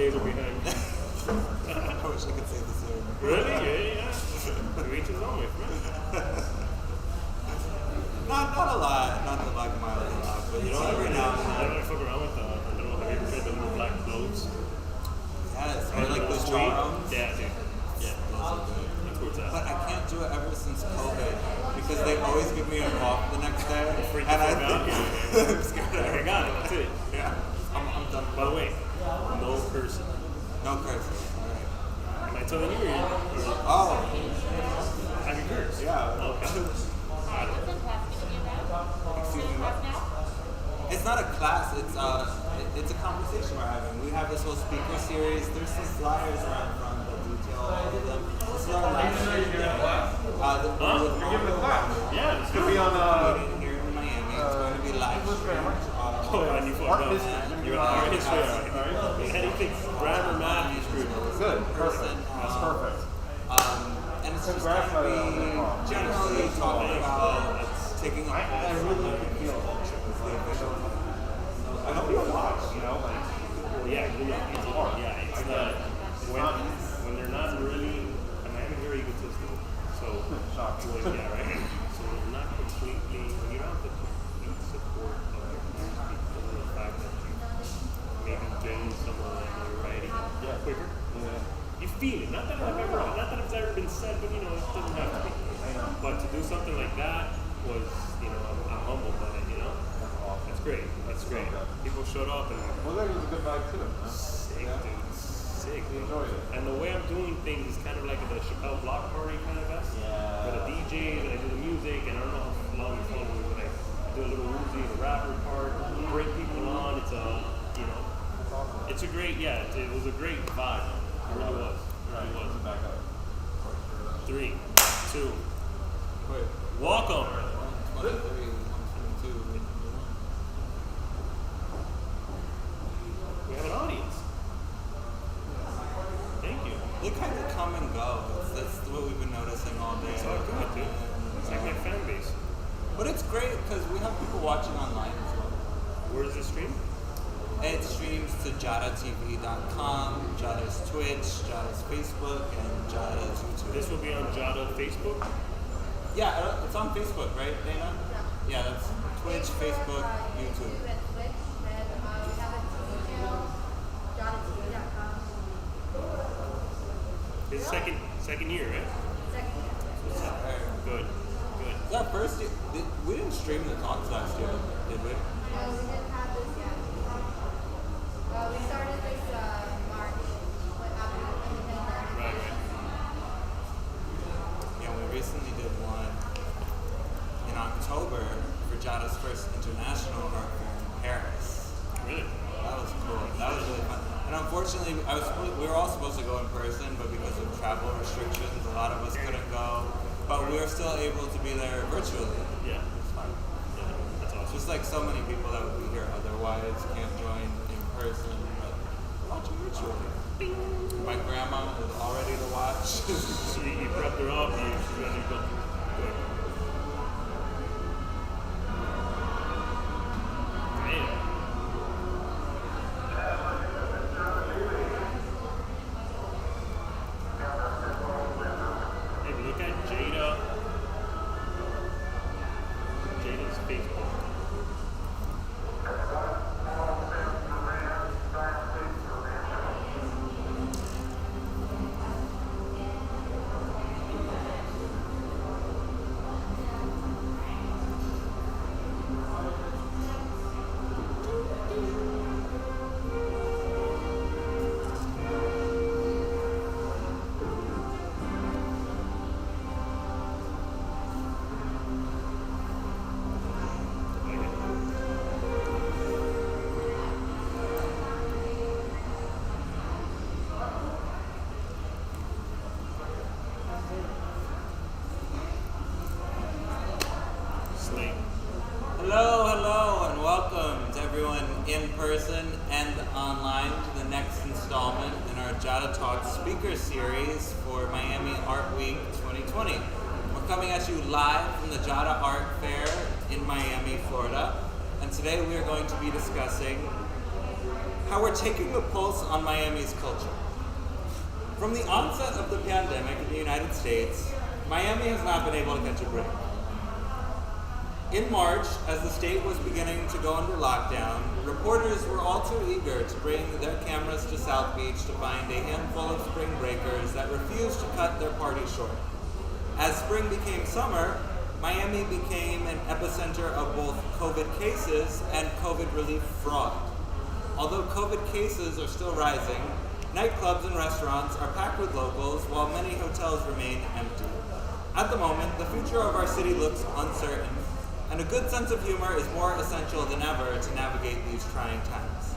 laser behind me. I wish I could say the same. Really? Yeah. To each his own, my friend. Not a lot. Not to like Miley a lot, but You know, every now and I then. don't know, fuck around with the little, have you ever tried the little black clothes? Yes, or like the jawbones. Yeah, dude. Yeah. Those are good. That's where it's at. But I can't do it ever since COVID because they always give me a cough the next day, Freak and the I fuck out. think I'm scared. I got it. That's it. Yeah, I'm done. By the way, no cursing. No cursing. All right. Am I telling you? Oh, Have you cursed? yeah. Oh, okay. I don't know. Excuse me. What? It's not a class. It's a conversation we're having. We have this whole speaker series. There's some flyers around front that detail all of them. This is our last day. You're giving a class? Yeah, it's going to be on here in Miami. It's going to be live. Oh, yeah, you fucked up. You're an art history. Anything grammar, math, you screwed up. Good, perfect. That's perfect. And it's just going to be generally talking about taking a I really can feel it. I hope you watch, you know, like. Well, yeah, it's hard. Yeah, it's not. When they're not really, I mean, I'm very egotistical. So, well, yeah, right? So when you're not completely, when you don't have the complete support of your people, because of the fact that you maybe gain some of your writing quicker. You feel it. Not that it's ever been said, but you know, it doesn't have to be. But to do something like that was, you know, I'm humbled by it, you know? That's great. That's great. People showed up and Well, that was a good vibe too. Huh? sick, dude. Sick. You enjoyed it. And the way I'm doing things is kind of like the Chappelle Block Party kind of vest. Yeah. With a DJ, and I do the music, and I don't know how long you follow me, but I do a little Uzi, the rapper part, bring people on. It's a, you know, it's a great, yeah, it was a great vibe. It really was. It really was. Back up. 3, 2, Wait. welcome. 123, 122. We have an audience. Thank you. They kind of come and go. That's what we've been noticing all day. It's all good, dude. It's like my fan base. But it's great because we have people watching online as well. Where's the stream? It streams to JadaTV.com, Jada's Twitch, Jada's Facebook, and Jada's YouTube. This will be on Jada Facebook. Yeah, it's on Facebook, right, Dana? Yeah, that's Twitch, Facebook, YouTube. It's second year, right? Good. Good. That first year, we didn't stream the talks last year, did we? No, we didn't have this yet. We started this March, after the pandemic. Right. Yeah, we recently did one in October for Jada's first international art fair in Paris. Really? That was cool. That was really fun. And unfortunately, we were all supposed to go in person, but because of travel restrictions, a lot of us couldn't go. But we were still able to be there virtually. Yeah. It's fun. Yeah. That's awesome. Just like so many people that would be here otherwise can't join in person, but watching virtually. My grandma is all ready to watch. So you prepped her up, she's ready to go. Good. Damn. Hey, look at Jada's Facebook. Slate. Hello, and welcome to everyone in person and online to the next installment in our JadaTalks speaker series for Miami Art Week 2020. We're coming at you live from the Jada Art Fair in Miami, Florida, and today we are going to be discussing how we're taking the pulse on Miami's culture. From the onset of the pandemic in the United States, Miami has not been able to catch a break. In March, as the state was beginning to go under lockdown, reporters were all too eager to bring their cameras to South Beach to find a handful of spring breakers that refused to cut their party short. As spring became summer, Miami became an epicenter of both COVID cases and COVID relief fraud. Although COVID cases are still rising, nightclubs and restaurants are packed with locals while many hotels remain empty. At the moment, the future of our city looks uncertain, and a good sense of humor is more essential than ever to navigate these trying times.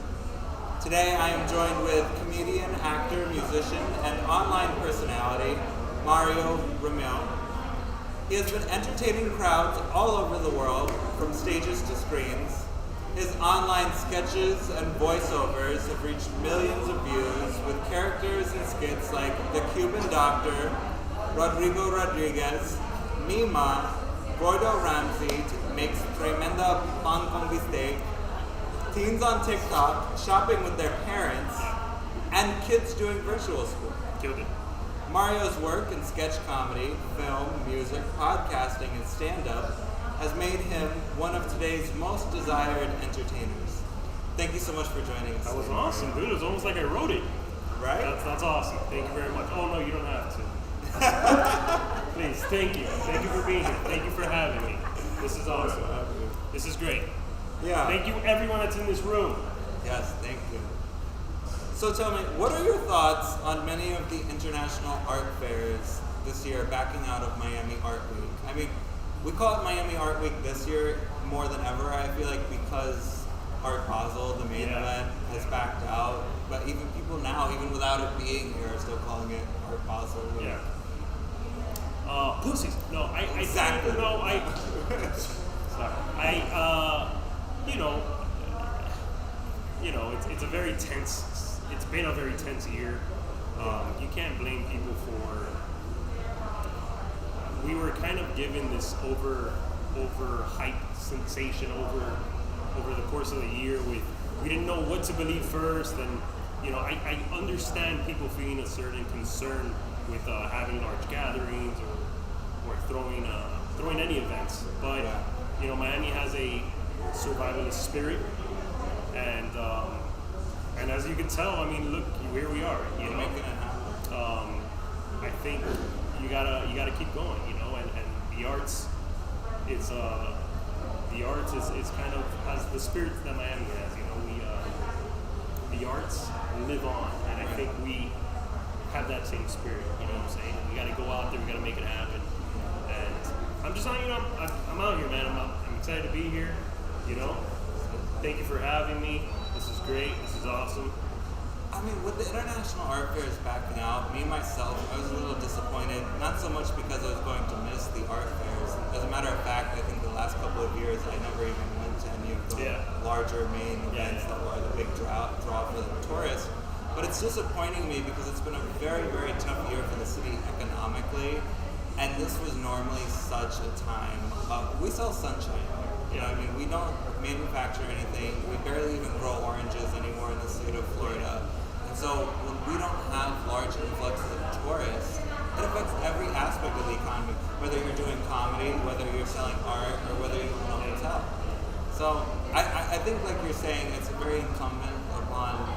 Today I am joined with comedian, actor, musician, and online personality, Mario Ramon. He has been entertaining crowds all over the world, from stages to screens. His online sketches and voiceovers have reached millions of views, with characters and skits like the Cuban Doctor, Rodrigo Rodriguez, Mima, Gordo Ramsay makes tremenda pan con bistec, teens on TikTok shopping with their parents, and kids doing virtual school. Killed it. Mario's work in sketch comedy, film, music, podcasting, and stand-up has made him one of today's most desired entertainers. Thank you so much for joining us. That was today, awesome, Mario. dude. It was almost like I wrote it. Right? That's awesome. Thank you very much. Oh no, you don't have to. Please, thank you. Thank you for being here. Thank you for having me. This is awesome. This is great. Yeah. Thank you everyone that's in this room. Yes, thank you. So tell me, what are your thoughts on many of the international art fairs this year backing out of Miami Art Week? I mean, we call it Miami Art Week this year more than ever, I feel like, because Art Basel, the main event, has backed out. But even people now, even without it being here, are still calling it Art Basel. Yeah. Pussies. No, I Exactly. No, sorry. It's a very tense. It's been a very tense year. You can't blame people for. We were kind of given this over hype sensation over the course of the year. We didn't know what to believe first, and I understand people feeling a certain concern with having large gatherings or throwing any events, but Miami has a survivalist spirit, and as you can tell, I mean, look where we are. Making it happen. I think you gotta keep going, and the arts is kind of has the spirit that Miami has. The arts live on, and I think we have that same spirit. You know what I'm saying? We gotta go out there, we gotta make it happen. And I'm just not, I'm out here, man. I'm excited to be here. Thank you for having me. This is great. This is awesome. I mean, with the international art fairs backing out, me myself, I was a little disappointed. Not so much because I was going to miss the art fairs. As a matter of fact, I think the last couple of years I never even went to any of the larger main events that were the big draw for the tourists. But it's disappointing me because it's been a very, very tough year for the city economically. And this was normally such a time. We sell sunshine. I mean, we don't manufacture anything. We barely even grow oranges anymore in the state of Florida. And so when we don't have large influxes of tourists, it affects every aspect of the economy, whether you're doing comedy, whether you're selling art, or whether you own a hotel. So I think, like you're saying, it's very incumbent upon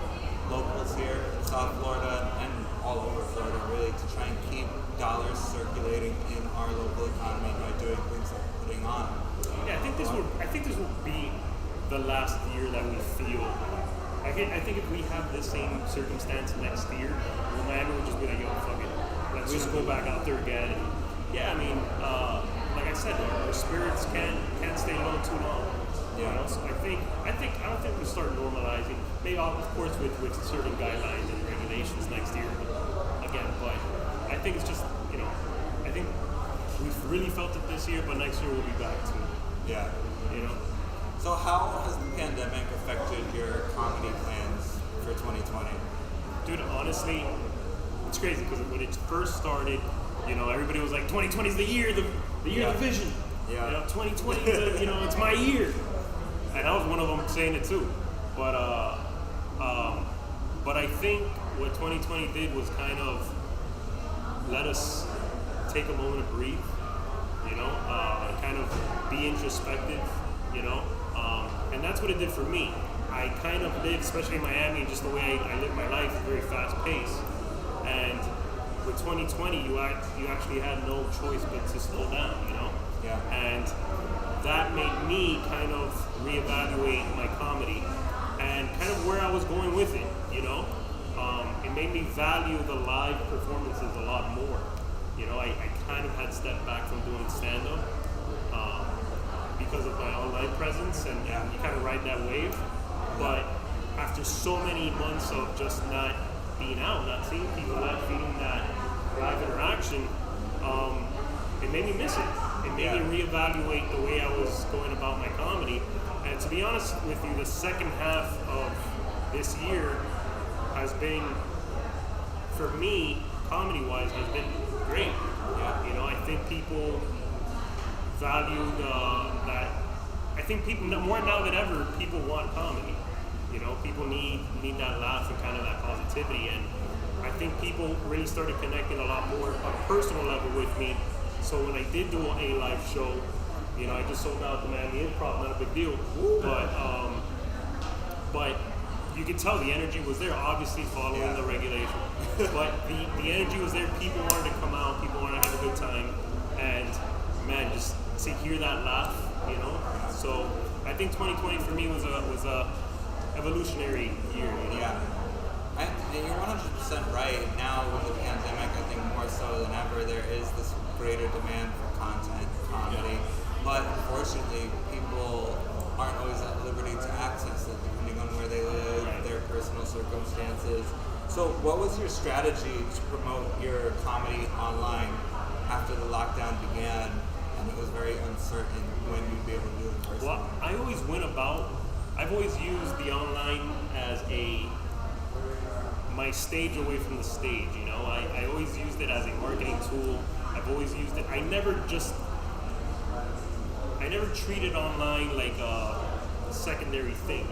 locals here in South Florida and all over Florida, really, to try and keep dollars circulating in our local economy by doing things like putting on. Yeah, I think this will be the last year that we feel. I think if we have the same circumstance next year, Miami will just be like, yo, fuck it, let's just go back out there again. And yeah, I mean, like I said, our spirits can't stay low too long. So I don't think we'll start normalizing. Maybe, of course, with certain guidelines and regulations next year. But I think it's just, I think we've really felt it this year, but next year we'll be back to it. Yeah. So how has the pandemic affected your comedy plans for 2020? Dude, honestly, it's crazy because when it first started, everybody was like, 2020 is the year, the year of the vision. Yeah. 2020, it's my year. And I was one of them saying it too. But think what 2020 did was kind of let us take a moment to breathe, kind of be introspective, and that's what it did for me. I kind of lived, especially in Miami, just the way I live my life, very fast paced. And with 2020, you actually had no choice but to slow down, Yeah. And that made me kind of reevaluate my comedy and kind of where I was going with it, It made me value the live performances a lot more. I kind of had stepped back from doing stand-up because of my online presence, and you kind of ride that wave. But after so many months of just not being out, not seeing people, not feeling that live interaction, it made me miss it. It made me reevaluate the way I was going about my comedy. And to be honest with you, the second half of this year has been, for me, comedy-wise, has been great. I think people valued that. I think people, more now than ever, people want comedy. People need that laugh and kind of that positivity. And I think people really started connecting a lot more on a personal level with me. So when I did do a live show, I just sold out the Miami Improv, not a big deal. But you could tell the energy was there, obviously following the regulation. But the energy was there. People wanted to come out. People wanted to have a good time. And man, just to hear that laugh, So I think 2020 for me was a evolutionary year. Yeah. And you're 100% right. Now with the pandemic, I think more so than ever, there is this greater demand for content, comedy. But unfortunately, people aren't always at liberty to access it, depending on where they live, their personal circumstances. So what was your strategy to promote your comedy online after the lockdown began and it was very uncertain when you'd be able to do it in person? Well, I've always used the online as my stage away from the stage, I always used it as a marketing tool. I've always used it. I never treated online like a secondary thing,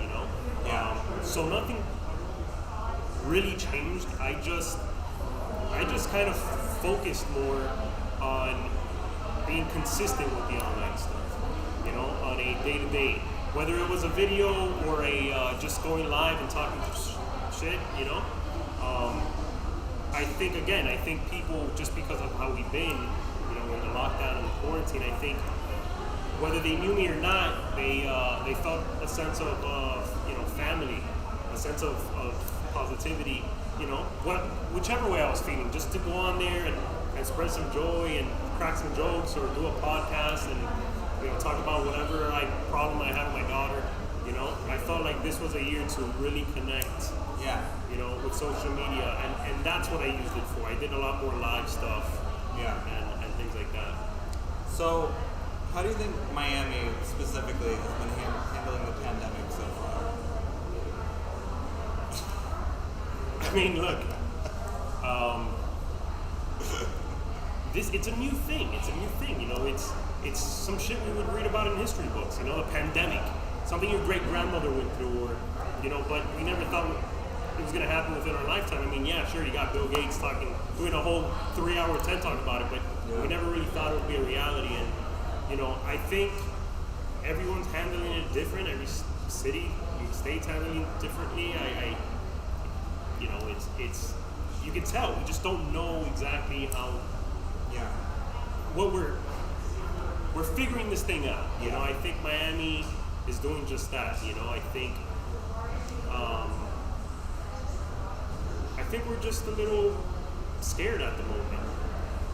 So nothing really changed. I just kind of focused more on being consistent with the online stuff, on a day-to-day. Whether it was a video or just going live and talking shit, I think people, just because of how we've been, in the lockdown and the quarantine, I think whether they knew me or not, they felt a sense of family, a sense of positivity, whichever way I was feeling, just to go on there and spread some joy and crack some jokes or do a podcast and talk about whatever problem I had with my daughter. I felt like this was a year to really connect. With social media, and that's what I used it for. I did a lot more live stuff, and things like that. So, how do you think Miami specifically has been handling the pandemic so far? I mean, look, it's a new thing. It's some shit we would read about in history books. The pandemic, something your great grandmother went through, or but we never thought it was going to happen within our lifetime. I mean, sure, you got Bill Gates doing a whole 3-hour TED Talk about it, but we never really thought it would be a reality. And I think everyone's handling it different. Every city, state's handling it differently. It's you can tell. We just don't know exactly how. What we're figuring this thing out. I think Miami is doing just that. I think we're just a little scared at the moment.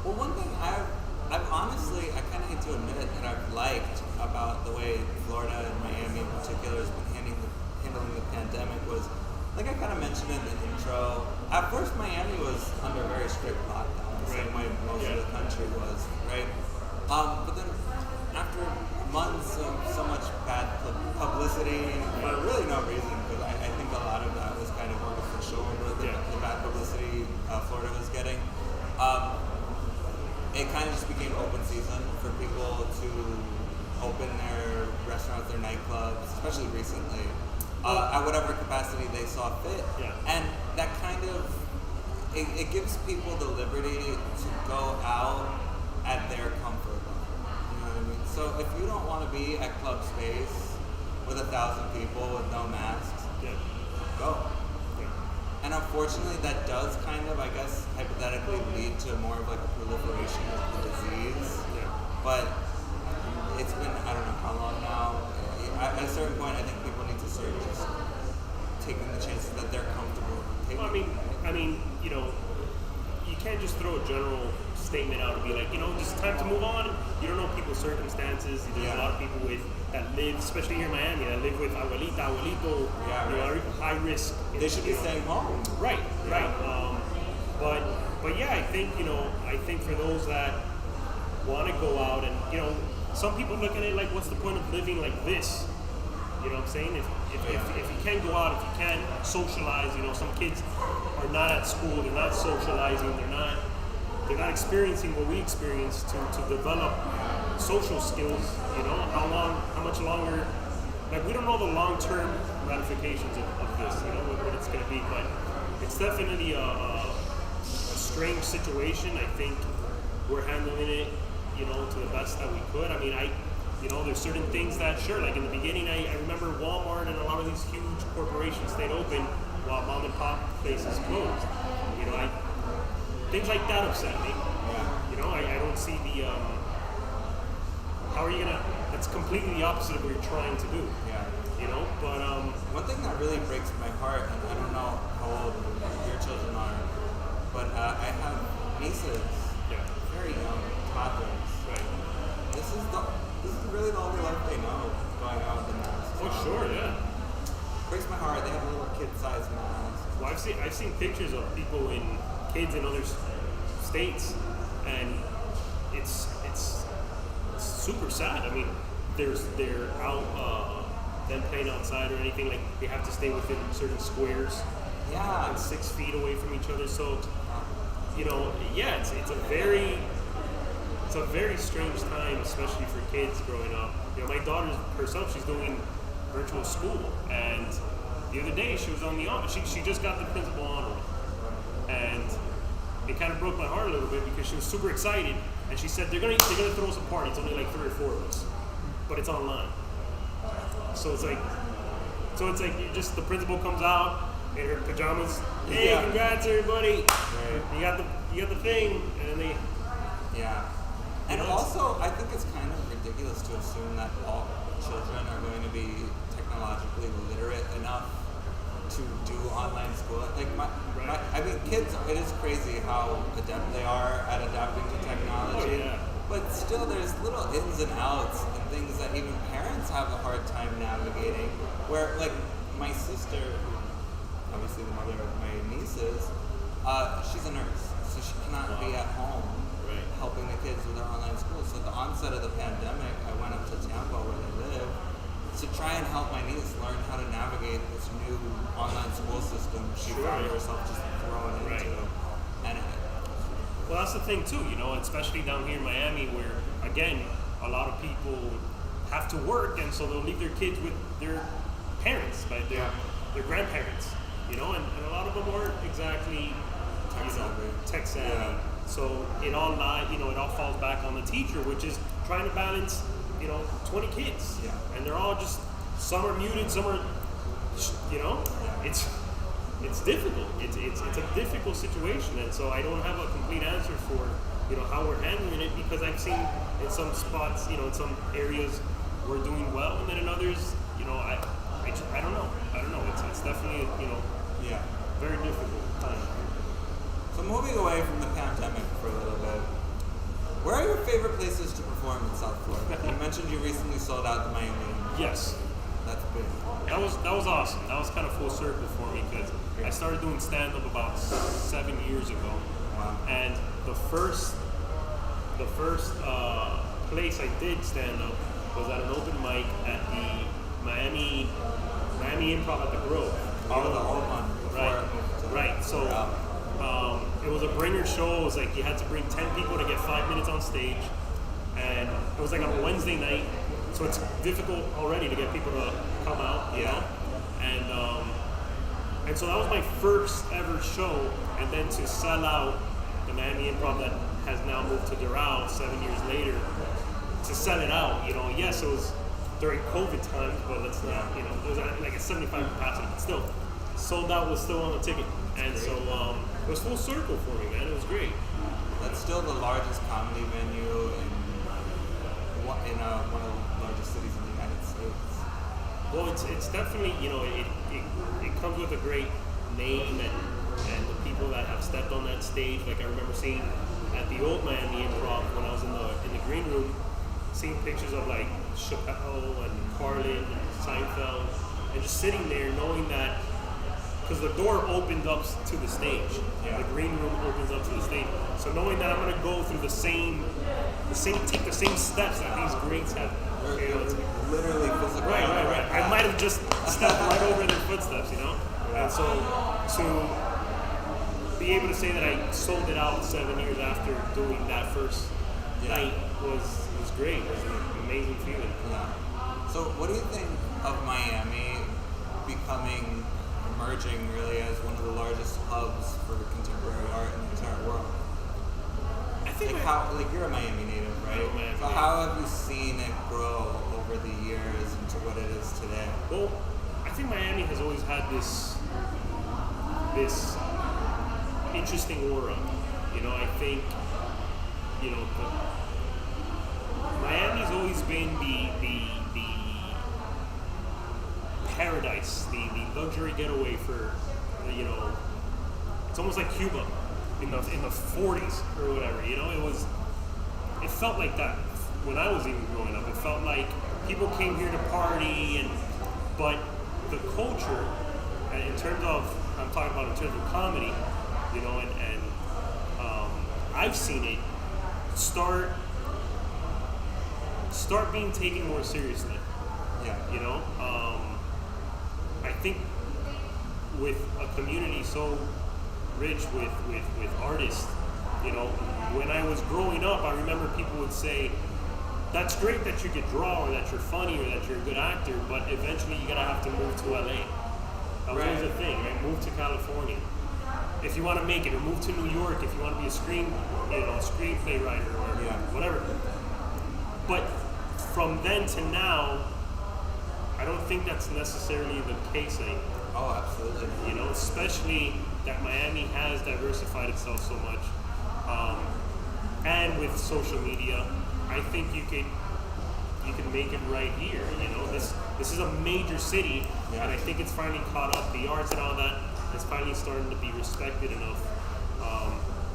Well, one thing I've honestly, I kind of hate to admit it, that I've liked about the way Florida and Miami in particular has been handling the pandemic was, like I kind of mentioned in the intro, at first Miami was under very strict lockdown, the same way most of the country was, right? But then after months of so much bad publicity, for really no reason, because I think a lot of that was kind of artificial, the bad publicity Florida was getting. It kind of just became open season for people to open their restaurants, their nightclubs, especially recently. at whatever capacity they saw fit. Yeah. And that kind of, it gives people the liberty to go out at their comfort level. You know what I mean? So if you don't want to be at club space with 1,000 people with no masks, Yeah. go. Yeah. And unfortunately, that does kind of, I guess, hypothetically lead to more of like a proliferation of the disease. Yeah. But it's been, I don't know how long now. At a certain point, I think people need to start just taking the chances that they're comfortable taking. Well, I mean, you know, you can't just throw a general statement out and be like, you know, just time to move on. You don't know people's circumstances. There's a lot of people that live, especially here in Miami, that live with abuelita, abuelito, you know, high risk. They should be staying home. Right, right. But yeah, I think for those that want to go out and, you know, some people look at it like, what's the point of living like this? You know what I'm saying? If you can't go out, if you can't socialize, you know, some kids are not at school, they're not socializing, they're not experiencing what we experience to develop social skills. You know, how much longer? Like, we don't know the long-term ramifications of this. You know, what it's going to be, but it's definitely a strange situation. I think we're handling it, you know, to the best that we could. I mean, you know, there's certain things that, sure, like in the beginning, I remember Walmart and a lot of these huge corporations stayed open while mom and pop places closed. You know, things like that upset me. You know, I don't see the, how are you gonna, that's completely the opposite of what you're trying to do. Yeah. You know, but, one thing that really breaks my heart, and I don't know how old your children are, but I have nieces, very young, toddlers. right. This is really the only life they know, going out with the mask. Oh, sure, yeah. Breaks my heart. They have little kid-sized masks. Well, I've seen pictures of people kids in other states, and it's super sad. I mean, they're out them playing outside or anything, like they have to stay within certain squares. Yeah. And 6 feet away from each other. So, you know, yeah, it's a very strange time, especially for kids growing up. You know, my daughter herself, she's doing virtual school, and the other day she was on the honor. She just got the principal honor, and it kind of broke my heart a little bit because she was super excited, and she said they're gonna throw us a party. It's only like 3 or 4 of us, but it's online. So it's like you just, the principal comes out in her pajamas. Hey, congrats everybody! Right. You got the thing, and then they. Yeah. And also, I think it's kind of ridiculous to assume that all children are going to be technologically literate enough to do online schooling. Like I mean, kids, it is crazy how adept they are at adapting to technology. Oh, yeah. But still, there's little ins and outs and things that even parents have a hard time navigating. Where, like, my sister, obviously the mother of my nieces, she's a nurse, so she cannot be at home helping the kids with their online school. So at the onset of the pandemic, I went up to Tampa where they live to try and help my niece learn how to navigate this new online school system she found herself just thrown into. And well, that's the thing too, you know, especially down here in Miami, where again, a lot of people have to work, and so they'll leave their kids with their parents, like their grandparents, you know, and a lot of them aren't exactly tech savvy. Yeah. So it all falls back on the teacher, which is trying to balance, you know, 20 kids. Yeah. And they're all just, some are muted, some are, you know, it's difficult. It's a difficult situation, and so I don't have a complete answer for, you know, how we're handling it, because I've seen in some spots, you know, in some areas we're doing well, and then in others, you know, I don't know. It's definitely, you know, very difficult time. So moving away from the pandemic for a little bit, where are your favorite places to perform in South Florida? You mentioned you recently sold out the Miami. Yes. That's big. That was awesome. That was kind of full circle for me, because I started doing stand-up about 7 years ago. Wow. And the first place I did stand-up was at an open mic at the Miami Improv at the Grove. Oh, the old one. Right. So it was a bringer show. It was like you had to bring 10 people to get 5 minutes on stage, and it was like on a Wednesday night, so it's difficult already to get people to come out, you know. And so that was my first ever show, and then to sell out the Miami Improv that has now moved to Doral 7 years later, to sell it out, yes, it was during COVID times, but let's not, it was at like a 75 capacity, but still, sold out was still on the ticket. And so it was full circle for me, man. It was great. That's still the largest comedy venue in one of the largest cities in the United States. Well, it's definitely, it comes with a great name and the people that have stepped on that stage. Like I remember seeing at the old Miami Improv when I was in the green room, seeing pictures of like Chappelle and Carlin and Seinfeld, and just sitting there knowing that, because the door opened up to the stage, the green room opens up to the stage. So knowing that I'm gonna go through take the same steps that these greats have. Literally physical. Right. I might have just stepped right over their footsteps, And so to be able to say that I sold it out 7 years after doing that first night was great. It was an amazing feeling. Yeah. So what do you think of Miami emerging really as one of the largest hubs for contemporary art in the entire world? I think you're a Miami native, right? Miami So how have you seen it grow over the years into what it is today? Well, I think Miami has always had this interesting aura. I think, Miami's always been the paradise, the luxury getaway for, it's almost like Cuba in the 40s or whatever. It felt like that when I was even growing up. It felt like people came here to party, but the culture, in terms of, I'm talking about in terms of comedy, and I've seen it start being taken more seriously. Yeah. I think with a community so rich with artists, when I was growing up, I remember people would say, that's great that you could draw, or that you're funny, or that you're a good actor, but eventually you're gonna have to move to LA. That was always a thing, right? Move to California if you want to make it, or move to New York if you want to be a screenplay writer or whatever. But from then to now, I don't think that's necessarily the case anymore. Oh, absolutely. Especially that Miami has diversified itself so much, and with social media, I think you could make it right here. This is a major city, and I think it's finally caught up. The arts and all that is finally starting to be respected enough,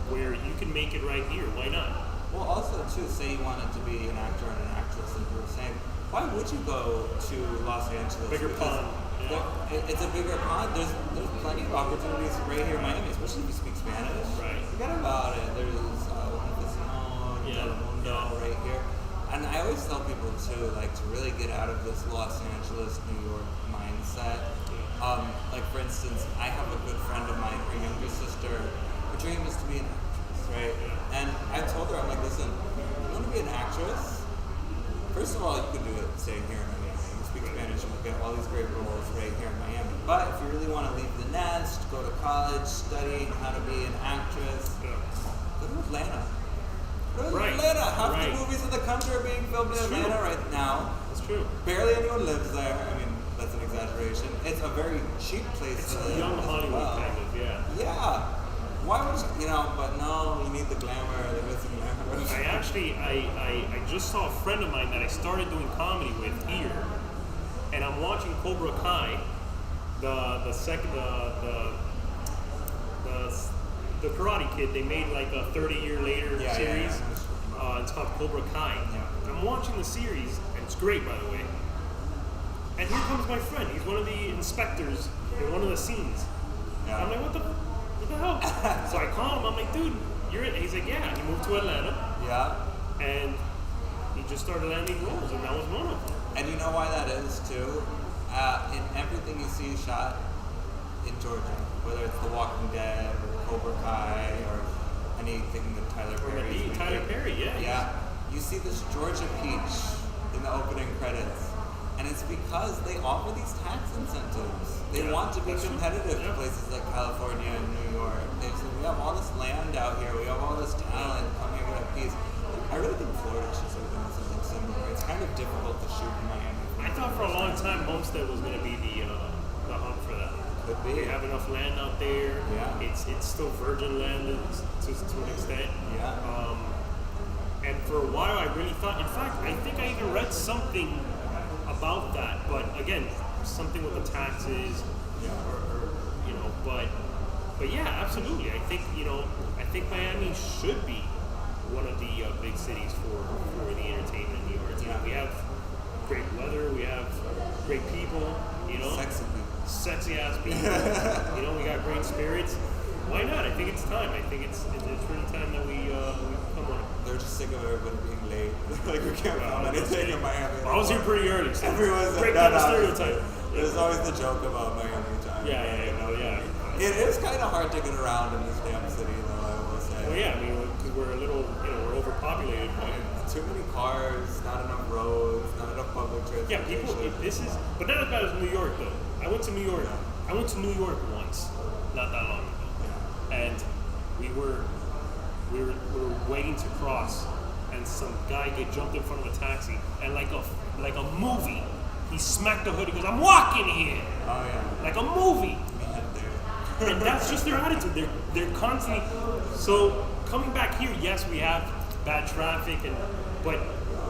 where you can make it right here. Why not? Well, also too, say you wanted to be an actor and an actress, like you were saying, why would you go to Los Angeles? Bigger pond. It's a bigger pond. There's plenty of opportunities right here in Miami, especially if you speak Spanish. Right. Forget about it. There's Telemundo right here. And I always tell people too, like, to really get out of this Los Angeles, New York mindset. Like for instance, I have a good friend of mine, her younger sister. Her dream is to be an actress, right? And I told her, I'm like, listen, you want to be an actress? First of all, you can do it staying here in Miami. You speak Spanish, and you'll get all these great roles right here in Miami. But if you really want to leave the nest, go to college, study how to be an actress, go to Atlanta. Atlanta. Half the movies in the country are being filmed in Atlanta right now. That's true. Barely anyone lives there. I mean, that's an exaggeration. It's a very cheap place to live. Young Hollywood, kind of, Yeah. Why would but no, you need the glamour, the missing glamour. I just saw a friend of mine that I started doing comedy with here, and I'm watching Cobra Kai, the Karate Kid. They made like a 30-year later series. It's called Cobra Kai. And I'm watching the series, and it's great, by the way. And here comes my friend. He's one of the inspectors in one of the scenes. Yeah. I'm like, what the hell? So I call him. I'm like, dude, you're in. He's like, yeah. He moved to Atlanta. Yeah. And he just started landing roles, and that was one of them. And you know why that is too? In everything you see shot in Georgia, whether it's The Walking Dead or Cobra Kai or anything that Tyler Perry is making. Tyler Perry, yeah. Yeah. You see this Georgia peach in the opening credits. And it's because they offer these tax incentives. They want to be competitive to places like California and New York. They say, we have all this land out here, we have all this talent, come here, get a piece. I really think Florida should start doing something similar. It's kind of difficult to shoot in Miami. I thought for a long time Homestead was going to be the hub for that. Could be. We have enough land out there. Yeah. It's still virgin land to an extent. Yeah. And for a while, I really thought. In fact, I think I even read something about that. But again, something with the taxes, or but yeah, absolutely. I think Miami should be one of the big cities for the entertainment in New York. You know, we have great weather, we have great people. You know, sexy ass people. You know, we got great spirits. Why not? I think it's time. I think it's really time that we come on. They're just sick of everybody being late. Like we can't film anything in Miami. I was here pretty early. So everyone's break like, down the stereotype. There's always the joke about Miami time. Yeah. It is kind of hard to get around in this damn city, though. I will say. Well, yeah. I mean, because we're a little, we're overpopulated. Too many cars, not enough roads, not enough public transportation. Yeah, people. But not as bad as New York, though. I went to New York. I went to New York once, not that long ago, and we were waiting to cross, and some guy jumped in front of a taxi, and like a movie, he smacked the hood. He goes, "I'm walking here." Oh yeah. Like a movie. And that's just their attitude. They're constantly. So coming back here, yes, we have bad traffic, but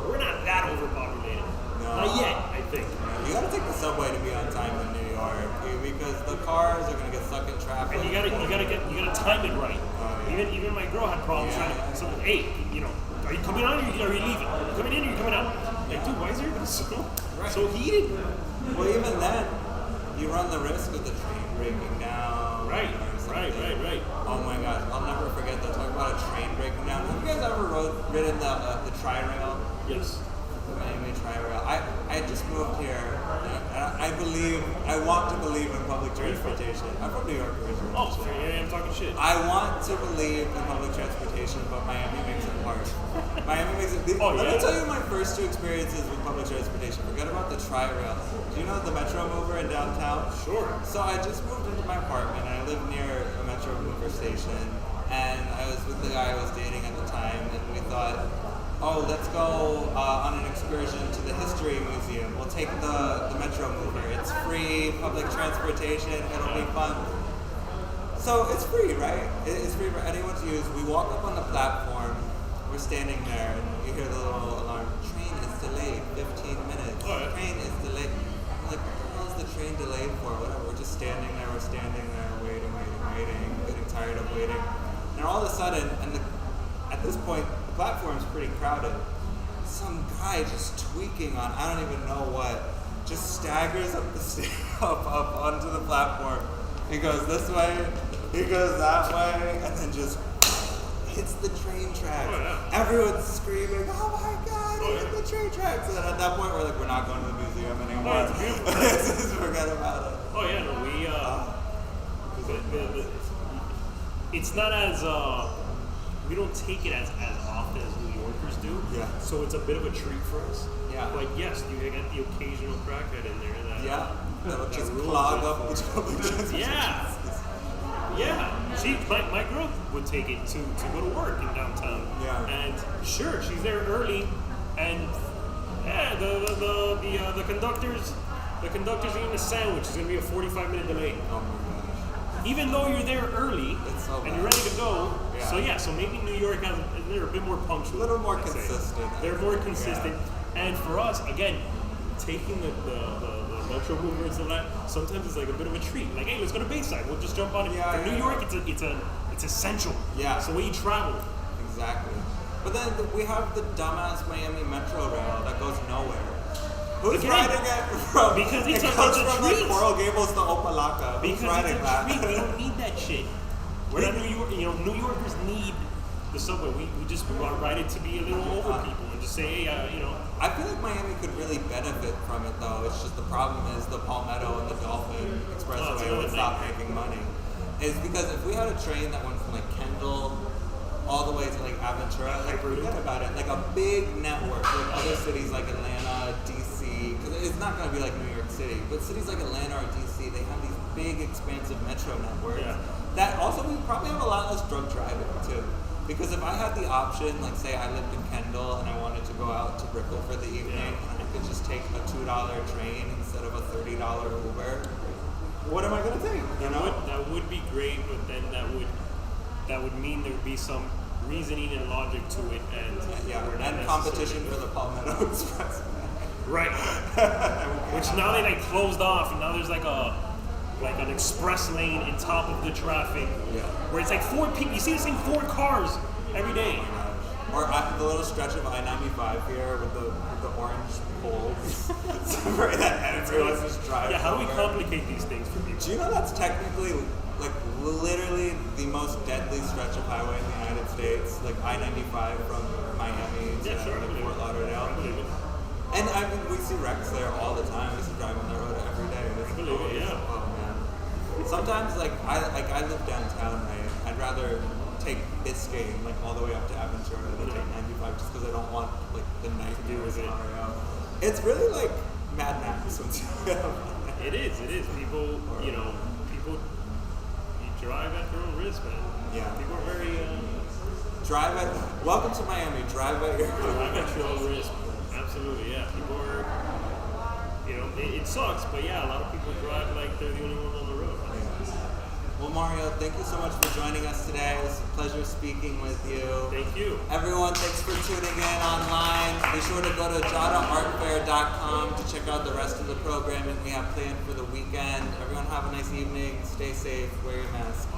we're not that overpopulated. No. Not yet, I think. You gotta take the subway to be on time in New York because the cars are gonna get stuck in traffic. And you gotta time it right. Even my girl had problems trying to. So hey, are you coming on or are you leaving? Are you coming in or are you coming out? Like, dude, why is everybody so heated? Well, even then, you run the risk of the train breaking down. Right. Oh my gosh, I'll never forget that. Talk about a train breaking down. Have you guys ever ridden the tri-rail? Yes. The Miami tri-rail. I just moved here. I want to believe in public transportation. I'm from New York originally. Oh, yeah, I'm talking shit. I want to believe in public transportation, but Miami makes it hard. Let me tell you my first two experiences with public transportation. Forget about the tri-rail. Do you know the Metro Mover in downtown? Sure. So I just moved into my apartment. I live near a Metro Mover station, and I was with the guy I was dating at the time, and we thought, let's go on an excursion to the History Museum. We'll take the Metro Mover. It's free public transportation. It'll be fun. So it's free, right? It's free for anyone to use. We walk up on the platform. We're standing there, and you hear the little alarm. Train is delayed 15 minutes. Train is delayed. I'm like, what the hell is the train delayed for? Whatever. We're just standing there. We're standing there, waiting, getting tired of waiting. And all of a sudden, at this point, the platform's pretty crowded. Some guy just tweaking on I don't even know what, just staggers up the up onto the platform. He goes this way, he goes that way, and then just hits the train tracks. Everyone's screaming, "Oh my God, he hit the train tracks!" And at that point, we're like, we're not going to the museum anymore. It's beautiful. Forget about it. Oh yeah, no, it's not as we don't take it as often as New Yorkers do. Yeah. So it's a bit of a treat for us. Yeah. But yes, you get the occasional crackhead in there that That'll just clog up the public transportation. Yeah. My girl would take it to go to work in downtown. Yeah. And sure, she's there early, and the conductor's eating a sandwich. It's gonna be a 45-minute delay. Oh my gosh. Even though you're there early and you're ready to go. Yeah. So maybe New York they're a bit more punctual. A little more I'd say. consistent. They're more consistent. Yeah. And for us, again, taking the Metro movers and that, sometimes it's like a bit of a treat. Like, hey, let's go to Bayside. We'll just jump on it. For New York, it's essential. Yeah. It's the way you travel. Exactly. But then we have the dumbass Miami Metro Rail that goes nowhere. Who's riding it from? Because it's it a goes treat. from like Coral Gables to Opelika. Who's Because riding it's a that? treat. We don't need that shit. We're not New York. New Yorkers need the subway. We just ride it to be a little over people and just say, hey, I feel like Miami could really benefit from it though. It's just the problem is the Palmetto and the Dolphin Expressway would stop making money. Is because if we had a train that went from like Kendall all the way to like Aventura, like forget about it. Like a big network with other cities like Atlanta, DC, DC, because it's not going to be like New York City, but cities like Atlanta or DC, they have these big, expansive metro networks that also we probably have a lot less drug driving too. Because if I had the option, like say I lived in Kendall and I wanted to go out to Brickell for the evening, and I could just take a $2 train instead of a $30 Uber, what am I going to take? You know? That would be great, but then that would mean there would be some reasoning and logic to it, and we're not and competition for the Palmetto Express. Right. Which now they like closed off, and now there's like an express lane in top of the traffic. Yeah. Where it's like 4 people. You see the same 4 cars every day. Or the little stretch of I-95 here with the orange poles. Right, that everyone just drives. Yeah. How do we over. complicate these things for people? Do you know that's technically like literally the most deadly stretch of highway in the United States? Like I-95 from Miami to Fort Lauderdale. And I mean, we see wrecks there all the time. We used to drive on the road every day. Oh man. Sometimes like I live downtown, right? I'd rather take Biscayne like all the way up to Aventura than take 95 just because I don't want like the nightmare scenario. It's really like Mad Max once you It is. People, people drive at their own risk, man. Yeah. People are very welcome to Miami. Drive at your own risk. Absolutely, yeah. People are, it sucks, but yeah, a lot of people drive like they're the only ones on the road. Well, Mario, thank you so much for joining us today. It was a pleasure speaking with you. Thank you. Everyone, thanks for tuning in online. Be sure to go to JadaArtFair.com to check out the rest of the programming we have planned for the weekend. Everyone have a nice evening. Stay safe. Wear your mask.